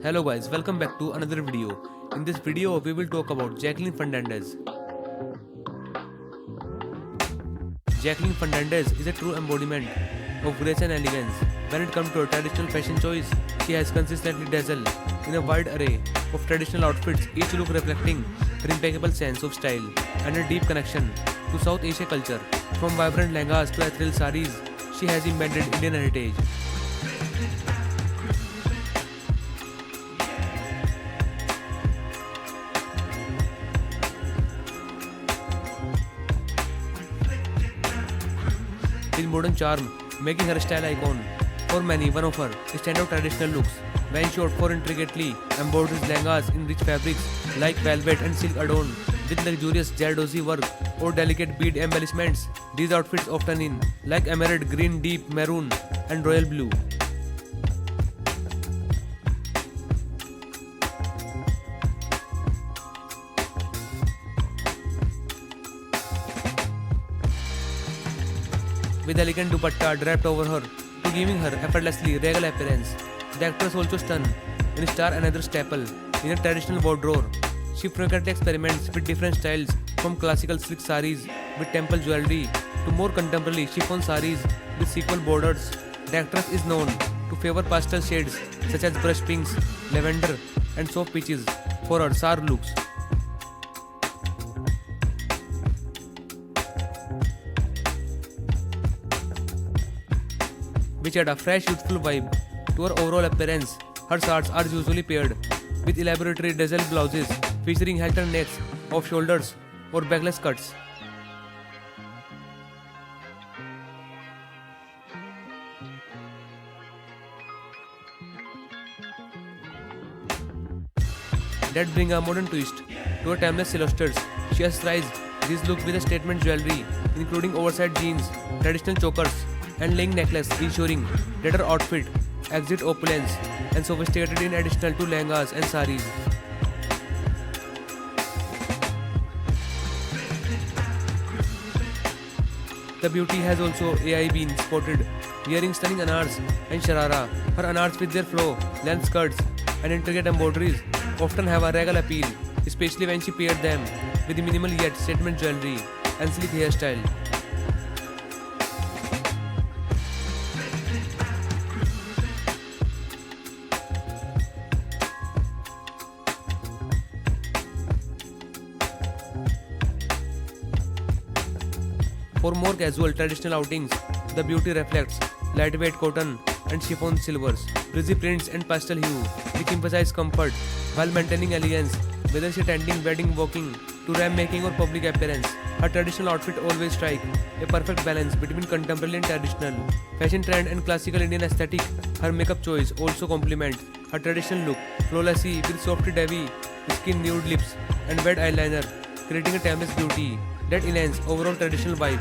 Hello guys, welcome back to another video. In this video, we will talk about Jacqueline Fernandez. Jacqueline Fernandez is a true embodiment of grace and elegance. When it comes to her traditional fashion choice, she has consistently dazzled in a wide array of traditional outfits, each look reflecting her impeccable sense of style and a deep connection to South Asia culture. From vibrant lehengas to ethereal saris, she has embedded Indian heritage. His modern charm, making her a style icon. For many, one of her standout traditional looks, when shot for intricately embroidered lehengas in rich fabrics like velvet and silk adorned with luxurious Zardozi work or delicate bead embellishments. These outfits often in like emerald green, deep maroon, and royal blue. With elegant dupatta draped over her to giving her effortlessly regal appearance. The actress also stunned in Star Another staple in a traditional wardrobe. She frequently experiments with different styles from classical silk saris with temple jewelry to more contemporary chiffon saris with sequel borders. The actress is known to favor pastel shades such as brush pinks, lavender, and soft peaches for her sour looks. Which add a fresh, youthful vibe to her overall appearance. Her shirts are usually paired with elaborately dazzled blouses featuring halter necks, off shoulders, or backless cuts. That bring a modern twist to her timeless silhouettes. She has stylized these looks with a statement jewelry, including oversized jeans, traditional chokers, and link necklace, ensuring that her outfit exhibit opulence and sophisticated in addition to lehengas and saris. The beauty has also AI been spotted wearing stunning anars and sharara. Her anars with their flow, length skirts, and intricate embroideries often have a regal appeal, especially when she paired them with the minimal yet statement jewelry and sleek hairstyle. For more casual traditional outings, the beauty reflects lightweight cotton and chiffon silvers, breezy prints and pastel hue, which emphasize comfort while maintaining elegance. Whether she attending wedding, walking, to ram making or public appearance, her traditional outfit always strike a perfect balance between contemporary and traditional fashion trend and classical Indian aesthetic. Her makeup choice also complements her traditional look flawlessly with soft dewy skin, nude lips, and wet eyeliner, creating a timeless beauty that enhances overall traditional vibe.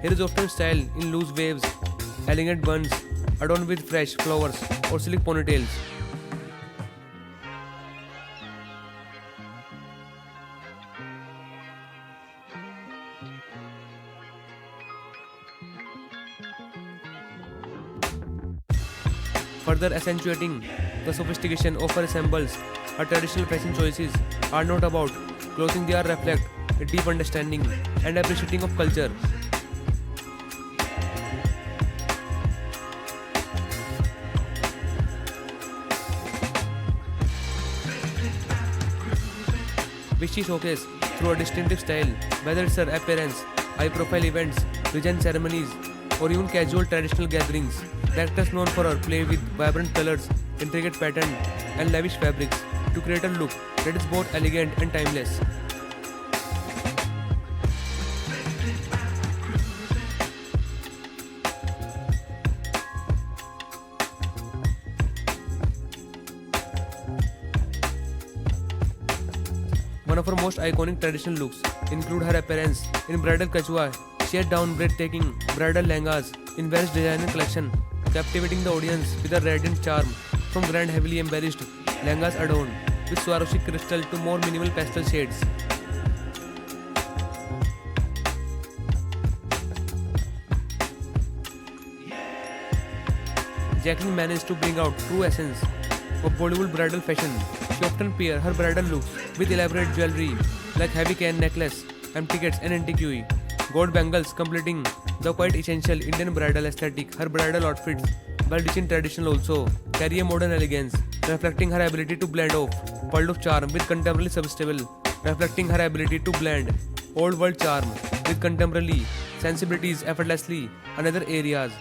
Hair is often styled in loose waves, elegant buns, adorned with fresh flowers or silk ponytails. Further accentuating the sophistication of her symbols, her traditional fashion choices are not about clothing, they are reflect a deep understanding and appreciating of culture. Which she showcases through a distinctive style, whether it's her appearance, high-profile events, regent ceremonies, or even casual traditional gatherings. The actress known for her play with vibrant colors, intricate patterns, and lavish fabrics to create a look that is both elegant and timeless. One of her most iconic traditional looks include her appearance in bridal kachua. She had down breathtaking bridal lehengas in various designer collection, captivating the audience with her radiant charm from grand heavily embellished lehengas adorned with Swarovski crystal to more minimal pastel shades. Jacqueline managed to bring out true essence of Bollywood bridal fashion. She often pair her bridal looks with elaborate jewelry like heavy cane necklace, tickets and antique gold bangles completing the quite essential Indian bridal aesthetic. Her bridal outfits, while rich in traditional, also carry a modern elegance, reflecting her ability to blend off world of charm with contemporary old world charm with contemporary sensibilities effortlessly in other areas.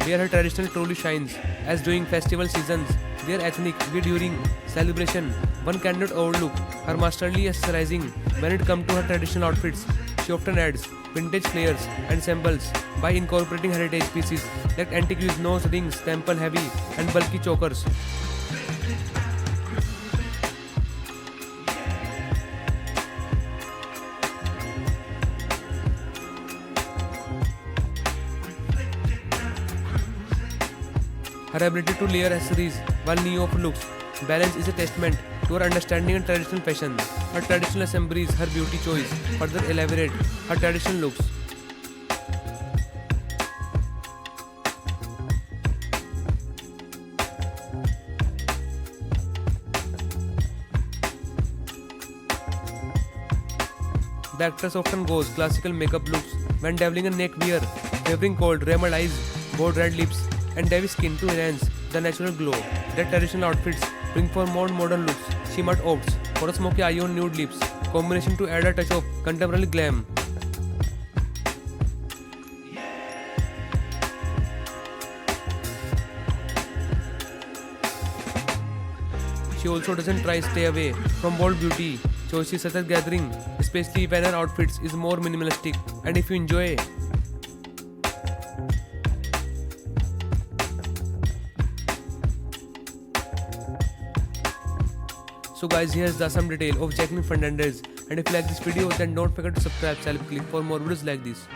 Where her traditional truly shines, as during festival seasons, their ethnic be during celebration. One cannot overlook her masterly accessorizing when it comes to her traditional outfits. She often adds vintage flares and samples by incorporating heritage pieces like antique nose rings, temple heavy, and bulky chokers. Her ability to layer accessories while neo looks balance is a testament to her understanding in traditional fashion. Her traditional assemblies, her beauty choice further elaborate her traditional looks. The actress often goes classical makeup looks when dabbling in neck wear, favoring cold, rammed eyes, bold red lips, and dewy skin to enhance the natural glow that traditional outfits bring. For more modern looks, she might opts for a smoky eye on nude lips combination to add a touch of contemporary glam. She also doesn't try stay away from bold beauty choices such as gathering, especially when her outfits is more minimalistic. And if you enjoy So guys, here's the some detail of Jacqueline Fernandez, and if you like this video then don't forget to subscribe, click for more videos like this.